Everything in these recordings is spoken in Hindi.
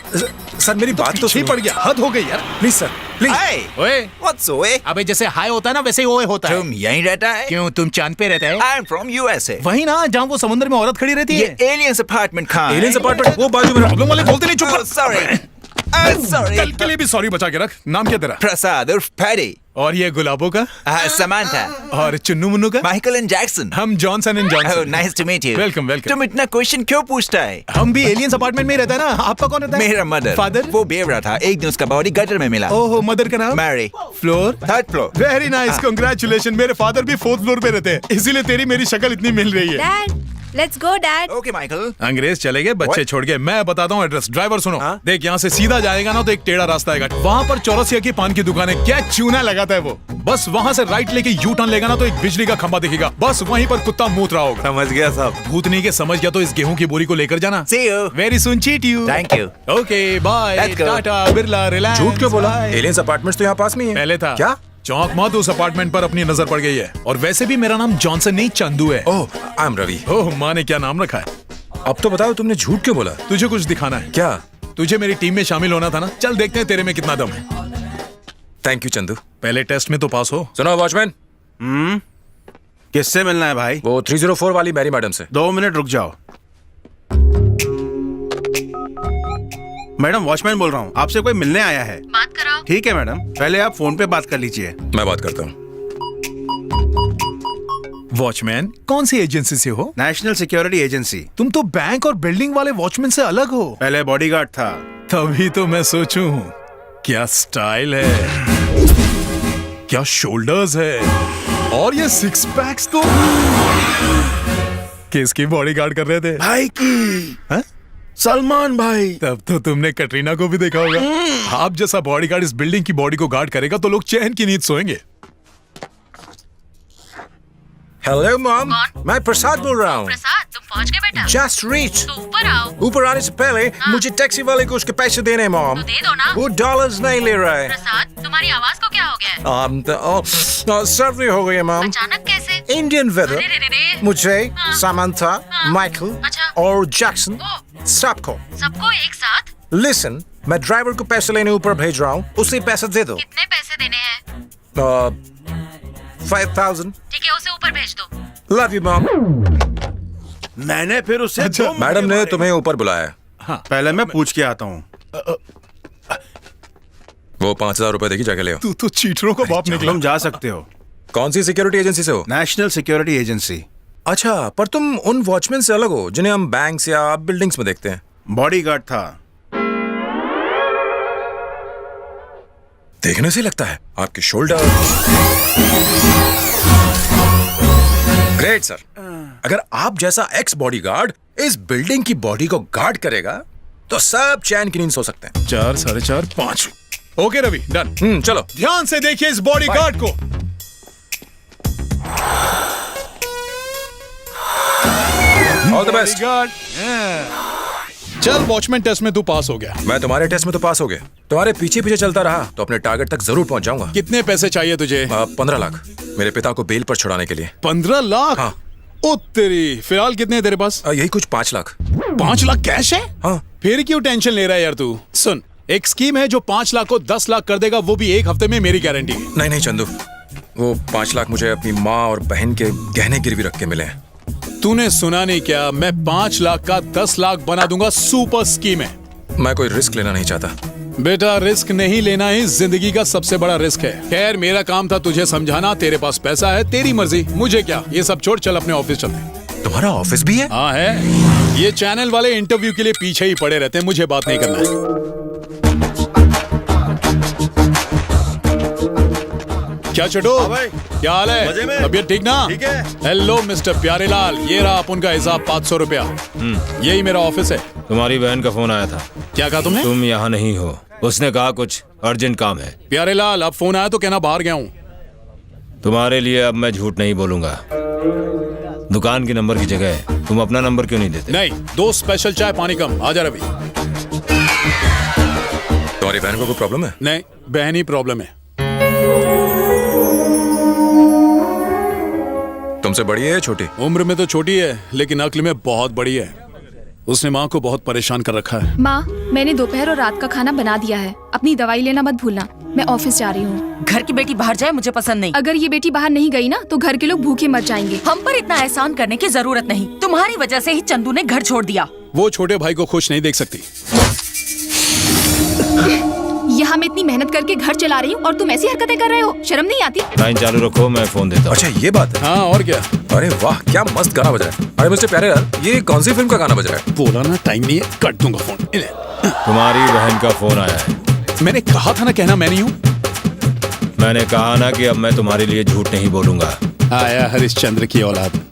सर मेरी बात तो पीछे ही पड़ गया, हद हो गई यार। Please sir please. Hey, ओए, what's ओए? अबे जैसे हाय होता है ना वैसे ही ओए होता है। तुम यहीं रहता है? क्यों, तुम चांद पे रहते हैं? I'm from USA. वही ना जहाँ वो समुद्र में औरत खड़ी रहती ये है। aliens apartment कहाँ है? एलियंस अपार्टमेंट वो बाजू में। प्रॉब्लम वाले बोलते नहीं, चुप Oh, कर। sorry. Sorry. कल के लिए भी सॉरी बचा के रख। नाम क्या तेरा? प्रसाद उर्फ पैडी। और ये गुलाबों का? समांथा। और चुन्नू मुन्नू का? Michael and Jackson. हम Johnson and Oh, Johnson. nice to meet you. Welcome welcome. तुम इतना क्वेश्चन क्यों पूछता है? हम भी एलियंस अपार्टमेंट में ही रहता है ना। आपका कौन रहता है? मेरा मदर। फादर? वो बेवड़ा था, एक दिन उसका बॉडी गटर में मिला। ओहो, मदर का नाम? Mary. Floor? Third floor. Very nice, congratulation. मेरे फादर भी 4th फ्लोर पे रहते हैं, इसीलिए तेरी मेरी शक्ल इतनी मिल रही है। Dad, let's go dad. Okay Michael. अंग्रेज चले गए, बच्चे What? छोड़ गए। मैं बताता हूँ एड्रेस। ड्राइवर सुनो, हाँ? देख यहाँ से सीधा जाएगा ना तो एक टेढ़ा रास्ता आएगा, वहाँ पर चौरसिया की पान की दुकान है। क्या चूना लगाता है वो। बस वहाँ से राइट लेके यू टर्न लेगा ना तो एक बिजली का खंबा दिखेगा, बस वहीं पर कुत्ता मूत रहा होगा। समझ गया साहब। भूतनी के समझ गया तो इस गेहूं की बोरी को लेकर जाना। See you. Very soon cheat you. Thank you. Okay bye, Let's go. Tata Birla Reliance. झूठ क्यों बोला? Bye. एलियंस अपार्टमेंट्स तो यहाँ पास में ही है। पहले था। क्या? चौंक मत, उस अपार्टमेंट पर अपनी नजर पड़ गई है। और वैसे भी मेरा नाम जॉनसन नहीं चंदू है। ओह आई एम रवि। ओह, माँ ने क्या नाम रखा है? अब तो बताओ तुमने झूठ क्यों बोला? तुझे कुछ दिखाना है क्या? तुझे मेरी टीम में शामिल होना था ना। चल देखते हैं तेरे में कितना दम है। Thank you Chandu. पहले टेस्ट में तो पास हो। सुनो वॉचमैन, किससे मिलना है भाई? वो 304 वाली मैरी मैडम से। 2 मिनट रुक जाओ। मैडम वॉचमैन बोल रहा हूँ, आपसे कोई मिलने आया है। बात कराओ। ठीक है मैडम, पहले आप फोन पे बात कर लीजिए। मैं बात करता हूँ। वॉचमैन, कौन सी एजेंसी से हो? National security agency. तुम तो बैंक और बिल्डिंग वाले वॉचमैन से अलग हो। पहले बॉडीगार्ड था। तभी तो मैं सोचूं, क्या स्टाइल है, क्या शोल्डर्स है, और ये 6 पैक्स तो किसकी बॉडीगार्ड कर रहे थे? भाई की। हाँ? सलमान भाई। तब तो तुमने कटरीना को भी देखा होगा। आप जैसा बॉडीगार्ड इस बिल्डिंग की बॉडी को गार्ड करेगा तो लोग चैन की नींद सोएंगे। हेलो मॉम, मैं प्रसाद बोल रहा हूँ। प्रसाद, तुम पहुंच गए बेटा? Just reach. तो ऊपर आओ। ऊपर आने से पहले मुझे टैक्सी वाले को उसके पैसे देने हैं मॉम। तो दे दो ना। वो डॉलर्स नहीं ले रहा है। प्रसाद, तुम्हारी आवाज को क्या हो गया है? सर्दी हो गई है मॉम। अचानक कैसे? इंडियन वेदर अरे रे रे रे। मुझे, हाँ। सामंथा, हाँ। माइकल अच्छा। और जैक्सन ओ। सबको। सबको एक साथ? लिसन, मैं ड्राइवर को पैसे लेने ऊपर भेज रहा हूँ, उसे पैसे दे दो। कितने पैसे देने हैं? 5000। ठीक है, उसे ऊपर भेज दो। Love you mom. मैंने फिर उससे अच्छा, 2 मुक्के मैडम ने मारे। तुम्हें ऊपर बुलाया। पहले मैं पूछ के आता हूँ। वो 5000 रुपए देगी, जाके ले आओ। तू तो चीटरों का बाप निकला। तुम जा सकते हो। कौन सी सिक्योरिटी एजेंसी से हो? National security agency. अच्छा, पर तुम उन वॉचमैन से अलग हो जिन्हें हम बैंक्स या बिल्डिंग्स में देखते हैं। बॉडीगार्ड था। देखने से लगता है आपके शोल्डर। Great sir. अगर आप जैसा एक्स बॉडीगार्ड इस बिल्डिंग की बॉडी को गार्ड करेगा तो सब चैन की नींद सो सकते हैं। 4, 4.5, 5। Okay Ravi, done. चलो। ध्यान से देखिए इस बॉडीगार्ड को। All the best. बॉडीगार्ड। चल, वॉचमैन टेस्ट में तू पास हो गया। मैं तुम्हारे टेस्ट में तो पास हो गया, तुम्हारे पीछे पीछे चलता रहा तो अपने टारगेट तक जरूर पहुंच जाऊंगा। कितने पैसे चाहिए तुझे? 15 लाख मेरे पिता को बेल पर छुड़ाने के लिए। 15 लाख? हाँ। ओ तेरी, फिलहाल कितने हैं तेरे पास? यही कुछ 5 लाख। 5 लाख कैश है? हाँ। फिर क्यों टेंशन ले रहा है यार तू? सुन, एक स्कीम है जो 5 लाख को 10 लाख कर देगा, वो भी 1 हफ्ते में, मेरी गारंटी है। नहीं नहीं चंदू, वो 5 लाख मुझे अपनी माँ और बहन के गहने गिरवी रख के मिले हैं। तूने सुना नहीं क्या? मैं 5 लाख का 10 लाख बना दूंगा। सुपर स्कीम है। मैं कोई रिस्क लेना नहीं चाहता। बेटा, रिस्क नहीं लेना ही जिंदगी का सबसे बड़ा रिस्क है। खैर, मेरा काम था तुझे समझाना। तेरे पास पैसा है, तेरी मर्जी, मुझे क्या। ये सब छोड़, चल अपने ऑफिस चलते। तुम्हारा ऑफिस भी है? हाँ है। ये चैनल वाले इंटरव्यू के लिए पीछे ही पड़े रहते हैं, मुझे बात नहीं करना है। क्या छोटू, क्या हाल है? मजे में? तबीयत ठीक ना? ठीक है। हेलो मिस्टर प्यारेलाल, ये रहा अपन का हिसाब 500 रुपया। यही मेरा ऑफिस है। तुम्हारी बहन का फोन आया था। क्या कहा तुमने? तुम यहाँ नहीं हो। उसने कहा कुछ अर्जेंट काम है। प्यारेलाल, अब फोन आया तो कहना बाहर गया हूँ। तुम्हारे लिए अब मैं झूठ नहीं बोलूंगा। दुकान के नंबर की जगह तुम अपना नंबर क्यों नहीं देते? नहीं, 2 स्पेशल चाय, पानी कम। आजा रवि। तुम्हारी बहन को कोई प्रॉब्लम है? नहीं, बहन ही प्रॉब्लम है। तुमसे बड़ी है या छोटी? उम्र में तो छोटी है, लेकिन अक्ल में बहुत बड़ी है। उसने माँ को बहुत परेशान कर रखा है। माँ, मैंने दोपहर और रात का खाना बना दिया है। अपनी दवाई लेना मत भूलना। मैं ऑफिस जा रही हूँ। घर की बेटी बाहर जाए मुझे पसंद नहीं। अगर ये बेटी बाहर नहीं गई ना तो घर के लोग भूखे मर जाएंगे। हम पर इतना एहसान करने की जरूरत नहीं। तुम्हारी वजह से ही चंदू ने घर छोड़ दिया। वो छोटे भाई को खुश नहीं देख सकती। यहाँ मैं इतनी मेहनत करके घर चला रही हूँ और तुम ऐसी हरकतें कर रहे हो। शर्म नहीं आती? लाइन चालू रखो, मैं फोन देता हूँ। अच्छा ये बात है। हाँ और क्या। अरे वाह क्या मस्त गाना बज रहा है। अरे मिस्टर प्यारेलाल, ये कौन सी फिल्म का गाना बज रहा है? बोला ना टाइम नहीं है, कट दूंगा फोन। तुम्हारी बहन का फोन आया है। मैंने कहा था ना कहना मैं नहीं हूँ। मैंने कहा ना कि अब मैं तुम्हारे लिए झूठ नहीं बोलूंगा। आया हरिश्चंद्र की औलाद।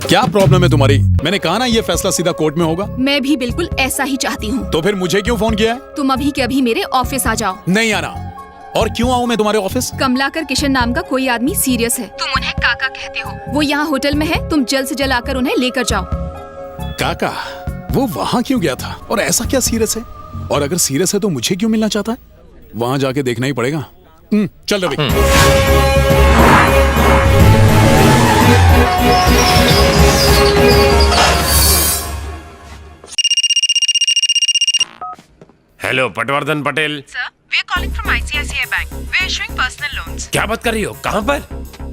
क्या प्रॉब्लम है तुम्हारी? मैंने कहा ना ये फैसला सीधा कोर्ट में होगा। मैं भी बिल्कुल ऐसा ही चाहती हूँ। तो फिर मुझे क्यों फोन किया है? तुम अभी के अभी मेरे ऑफिस आ जाओ। नहीं आना। और क्यों आऊँ मैं तुम्हारे ऑफिस? कमलाकर किशन नाम का कोई आदमी सीरियस है। तुम उन्हें काका कहते हो। वो यहाँ होटल में है। तुम जल्द से जल्द आकर उन्हें लेकर जाओ। काका? वो वहाँ क्यों गया था और ऐसा क्या सीरियस है? और अगर सीरियस है तो मुझे क्यों मिलना चाहता है? वहाँ जाके देखना ही पड़ेगा। चल Ravi. Hello Patwardhan Patel. Sir, we are calling from ICICI Bank. We are issuing personal loans. क्या बात कर रही हो? कहाँ पर?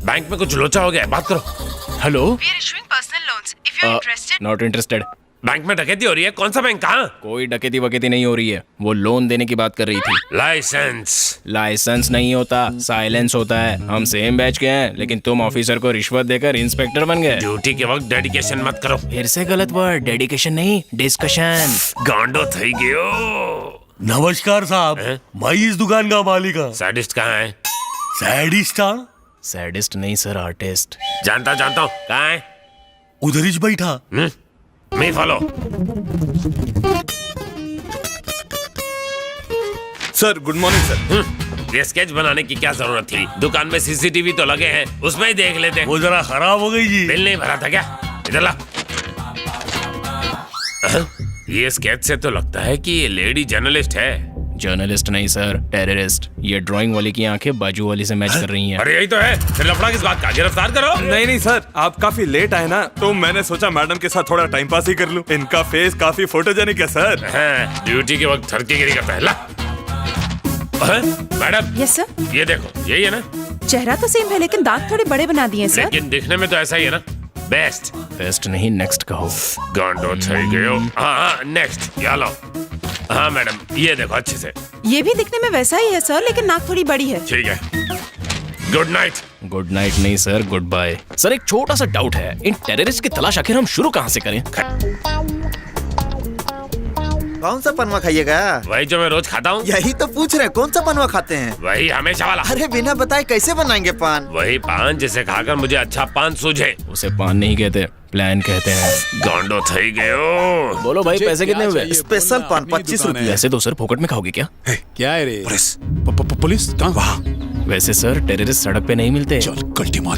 बैंक में कुछ लोचा हो गया है, बात करो। Hello. We are issuing personal loans. If you are interested. Not interested. Bank में डकैती हो रही है? कौन सा बैंक? कहाँ? कोई डकैती वकैती नहीं हो रही है। वो लोन देने की बात कर रही थी। लाइसेंस। लाइसेंस नहीं होता, साइलेंस होता है। हम सेम बैच के हैं, लेकिन तुम ऑफिसर को रिश्वत देकर इंस्पेक्टर बन गए। ड्यूटी के वक्त डेडिकेशन मत करो। फिर से गलत वर्ड। डेडिकेशन नहीं, डिस्कशन। गांडो थई गयो। नमस्कार साहब, मैं इस दुकान का मालिक हूँ। सैडिस्ट कहाँ है? सैडिस्ट? सैडिस्ट नहीं सर, आर्टिस्ट। जानता हूँ। कहाँ है? उधर ही बैठा। Me follow. Sir good morning sir. ये स्केच बनाने की क्या जरूरत थी? दुकान में सीसीटीवी तो लगे हैं, उसमें ही देख लेते। वो जरा खराब हो गई जी। बिल नहीं भरा था क्या? इधर ला। ये स्केच से तो लगता है कि ये लेडी जर्नलिस्ट है। जर्नलिस्ट नहीं सर, टेररिस्ट। ये ड्राइंग वाली की आंखें बाजू वाली से मैच कर रही हैं। अरे यही तो है। फिर लफड़ा किस बात का? गिरफ्तार करो। नहीं सर, आप काफी लेट आए ना, तो मैंने सोचा मैडम के साथ थोड़ा टाइम पास ही कर लूं। इनका फेस काफी फोटोजेनिक है सर। ड्यूटी के वक्त थरकीगिरी करता है। ला। मैडम। Yes sir. ये देखो, यही है ना? चेहरा तो सेम है लेकिन दांत थोड़े बड़े बना दिए सर। लेकिन दिखने में तो ऐसा ही है ना? बेस्ट। बेस्ट नहीं, नेक्स्ट कहो। गांडो थई गयो। हाँ नेक्स्ट। ये लो। हाँ मैडम, ये देखो अच्छे से। ये भी दिखने में वैसा ही है सर, लेकिन नाक थोड़ी बड़ी है। ठीक है। Good night. गुड नाइट नहीं सर, गुड बाय। सर एक छोटा सा डाउट है, इन टेररिस्ट की तलाश आखिर हम शुरू कहाँ से करें? कौन सा पनवा खाइएगा? वही जो मैं रोज खाता हूँ। यही तो पूछ रहे, कौन सा पनवा खाते हैं? वही हमेशा वाला। अरे बिना बताए कैसे बनाएंगे पान? वही पान जिसे खाकर मुझे अच्छा पान सूझे। उसे पान नहीं कहते, प्लान कहते हैं। गांडो थई गयो। बोलो भाई, पैसे कितने हुए? स्पेशल पान 25 रुपए। वैसे तो सर फोकट में खाओगे क्या? क्या है रे? पुलिस। पुलिस कहाँ? वहाँ। वैसे सर टेररिस्ट सड़क पे नहीं मिलते। चल कल्टी मार।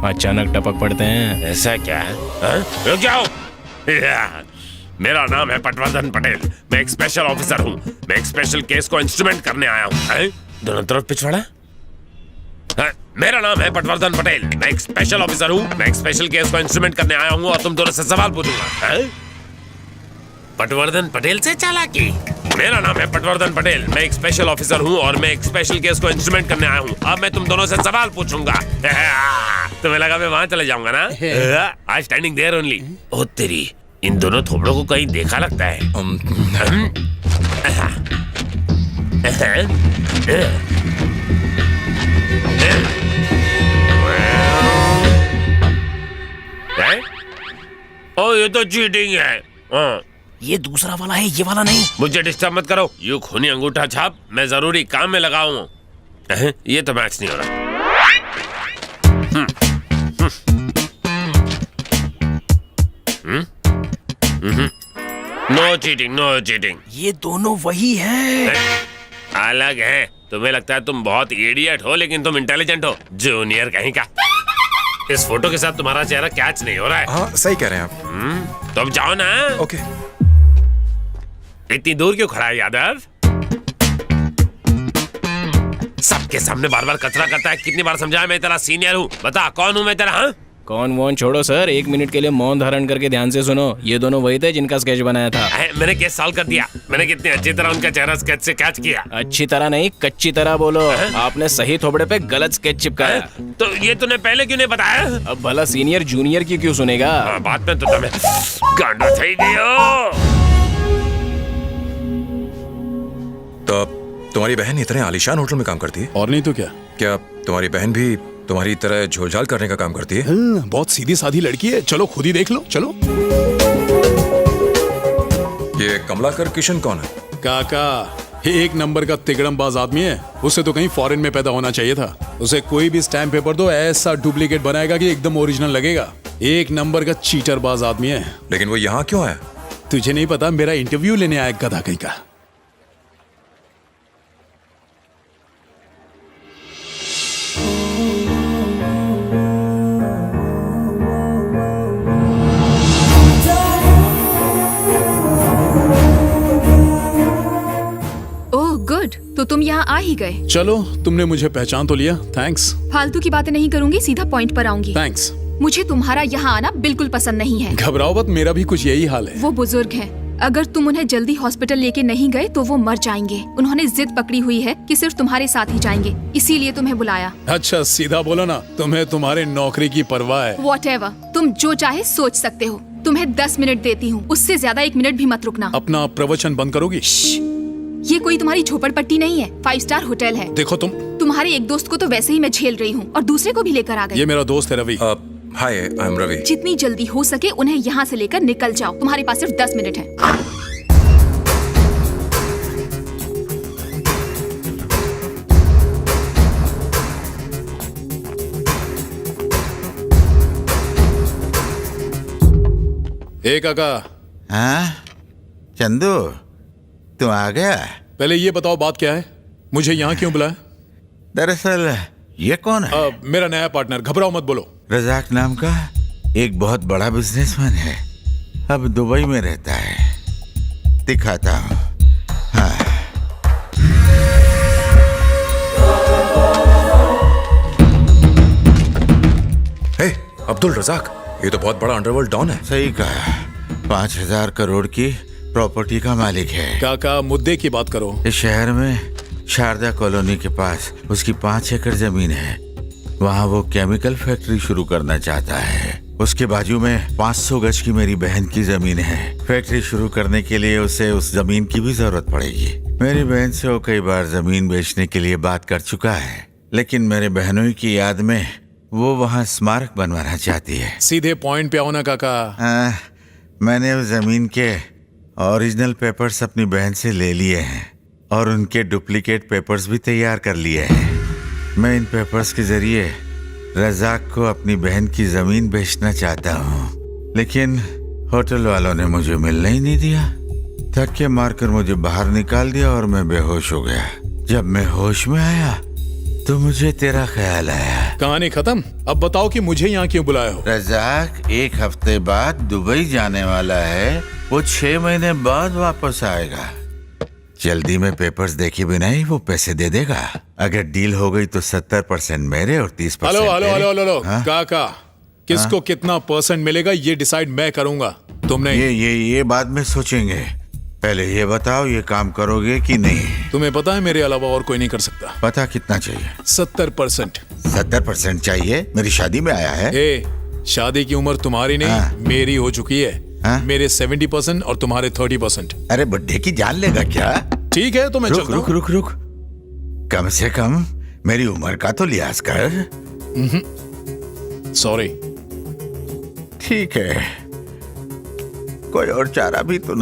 अचानक टपक पड़ते हैं। ऐसा क्या है? रुक जाओ। मेरा नाम है पटवर्धन पटेल। मैं एक स्पेशल ऑफिसर हूँ। मैं एक स्पेशल केस को इंस्ट्रूमेंट करने आया हूँ। दोनों तरफ पिछवाड़ा। मेरा नाम है पटवर्धन पटेल। मैं एक स्पेशल ऑफिसर हूँ। मैं एक स्पेशल केस को इंस्ट्रूमेंट करने आया हूँ और तुम दोनों से सवाल पूछूंगा। पटवर्धन पटेल से चालाकी। मेरा नाम है पटवर्धन पटेल। मैं एक स्पेशल ऑफिसर हूँ और मैं एक स्पेशल केस को इंस्ट्रूमेंट करने आया हूँ। अब मैं तुम दोनों से सवाल पूछूंगा। तुम्हें लगा मैं वहां चले जाऊंगा ना? आज स्टैंडिंग देयर ओनली। ओ तेरी, इन दोनों थोबड़ों को कहीं देखा लगता है। ओ ये तो चीटिंग है। ये दूसरा वाला है, ये वाला नहीं। मुझे डिस्टर्ब मत करो। यू खूनी अंगूठा छाप मैं जरूरी काम में लगा हूँ। ये तो मैच नहीं हो रहा। No cheating, no cheating. ये दोनों वही हैं। अलग है। तुम्हें लगता है तुम बहुत इडियट हो, लेकिन तुम इंटेलिजेंट हो। जूनियर कहीं का। इस फोटो के साथ तुम्हारा चेहरा कैच नहीं हो रहा है। हाँ सही कह रहे हैं आप। तो अब जाओ ना। ओके। इतनी दूर क्यों खड़ा है यादव? सबके सामने बार बार कचरा करता है। कितनी बार समझाया मैं तेरा सीनियर हूँ। बता कौन हूँ मैं तेरा? हाँ कौन वॉन छोड़ो सर, 1 मिनट के लिए मौन धारण करके ध्यान से सुनो। ये दोनों वही थे जिनका स्केच बनाया था। मैंने कैच सॉल्व कर दिया। मैंने कितनी अच्छी तरह उनका चेहरा स्केच से कैच किया। अच्छी तरह नहीं, कच्ची तरह बोलो। आपने सही थोबड़े पे गलत स्केच चिपकाया। तो ये तूने पहले क्यों नहीं बताया? अब भला सीनियर जूनियर की क्यों सुनेगा? बात में तो तुम्हें गांडो થઈ ગયો। तो तुम्हारी बहन इतने आलीशान होटल में काम करती है? और नहीं तो क्या। क्या तुम्हारी बहन भी तुम्हारी तरह झोलझाल करने का काम करती है? बहुत सीधी साधी लड़की है, चलो खुद ही देख लो। चलो। ये कमलाकर किशन कौन है? काका, 1 नंबर का तिगड़मबाज आदमी है। उसे तो कहीं फॉरेन में पैदा होना चाहिए था। उसे कोई भी स्टैम्प पेपर दो, ऐसा डुप्लीकेट बनाएगा कि एकदम ओरिजिनल लगेगा। 1 नंबर का चीटरबाज आदमी है। लेकिन वो यहाँ क्यों आया? तुझे नहीं पता, मेरा इंटरव्यू लेने आया गधा कहीं का। गुड, तो तुम यहाँ आ ही गए। चलो, तुमने मुझे पहचान तो लिया, थैंक्स। फालतू की बातें नहीं करूंगी, सीधा पॉइंट पर आऊंगी। थैंक्स। मुझे तुम्हारा यहाँ आना बिल्कुल पसंद नहीं है। घबराओ मत, मेरा भी कुछ यही हाल है। वो बुजुर्ग हैं। अगर तुम उन्हें जल्दी हॉस्पिटल लेके नहीं गए तो वो मर जाएंगे। उन्होंने जिद पकड़ी हुई है कि सिर्फ तुम्हारे साथ ही जाएंगे, इसीलिए तुम्हें बुलाया। अच्छा, सीधा बोलो ना, तुम्हें तुम्हारे नौकरी की परवाह है। Whatever, तुम जो चाहे सोच सकते हो। तुम्हें 10 मिनट देती हूँ, उससे ज्यादा 1 मिनट भी मत रुकना। अपना प्रवचन बंद करोगी? ये कोई तुम्हारी झोपड़पट्टी नहीं है, 5 स्टार होटल है। देखो तुम्हारे एक दोस्त को तो वैसे ही मैं झेल रही हूँ और दूसरे को भी लेकर आ गई। ये मेरा दोस्त है रवि। हाय, आई एम रवि। जितनी जल्दी हो सके उन्हें यहाँ से लेकर निकल जाओ। तुम्हारे पास सिर्फ 10 मिनट है। काका। हाँ चंदू, तू आ गया? पहले ये बताओ बात क्या है, मुझे यहाँ क्यों बुलाया? दरअसल ये कौन है? मेरा नया पार्टनर। घबराओ मत, बोलो। रजाक नाम का एक बहुत बड़ा बिजनेसमैन है, अब दुबई में रहता है। दिखाता हूँ। हाँ। हे, अब्दुल रजाक, ये तो बहुत बड़ा अंडरवर्ल्ड डॉन है। सही कहा, 5000 करोड़ की प्रॉपर्टी का मालिक है। काका, मुद्दे की बात करो। इस शहर में शारदा कॉलोनी के पास उसकी 5 एकड़ जमीन है। वहाँ वो केमिकल फैक्ट्री शुरू करना चाहता है। उसके बाजू में 500 गज की मेरी बहन की जमीन है। फैक्ट्री शुरू करने के लिए उसे उस जमीन की भी जरूरत पड़ेगी। मेरी बहन से वो कई बार जमीन बेचने के लिए बात कर चुका है, लेकिन मेरे बहनों की याद में वो वहाँ स्मारक बनवाना चाहती है। सीधे पॉइंट पे आओ ना काका। मैंने उस जमीन के ओरिजिनल पेपर्स अपनी बहन से ले लिए हैं और उनके डुप्लीकेट पेपर्स भी तैयार कर लिए हैं। मैं इन पेपर्स के जरिए रजाक को अपनी बहन की जमीन बेचना चाहता हूँ, लेकिन होटल वालों ने मुझे मिलने ही नहीं दिया। धक्के मारकर मुझे बाहर निकाल दिया और मैं बेहोश हो गया। जब मैं होश में आया तो मुझे तेरा ख्याल आया। कहानी खत्म। अब बताओ कि मुझे यहाँ क्यों बुलाया हो? रजाक 1 हफ्ते बाद दुबई जाने वाला है। वो 6 महीने बाद वापस आएगा। जल्दी में पेपर्स देखे बिना ही वो पैसे दे देगा। अगर डील हो गई तो 70% मेरे और 30% हेलो काका, किसको कितना परसेंट मिलेगा ये डिसाइड मैं करूंगा, तुम नहीं। ये बाद में सोचेंगे। पहले ये बताओ, ये काम करोगे कि नहीं? तुम्हें पता है मेरे अलावा और कोई नहीं कर सकता। पता कितना चाहिए? 70%। 70% चाहिए? मेरी शादी में आया है। शादी की उम्र तुम्हारी नहीं मेरी हो चुकी है। मेरे 70% और तुम्हारे 30%। अरे बुड्ढे की जान लेगा क्या? ठीक है तो मैं चलता हूं। रुक। कम से कम मेरी उम्र का तो लिहाज कर। सॉरी। ठीक है, कोई और चारा भी तो नहीं।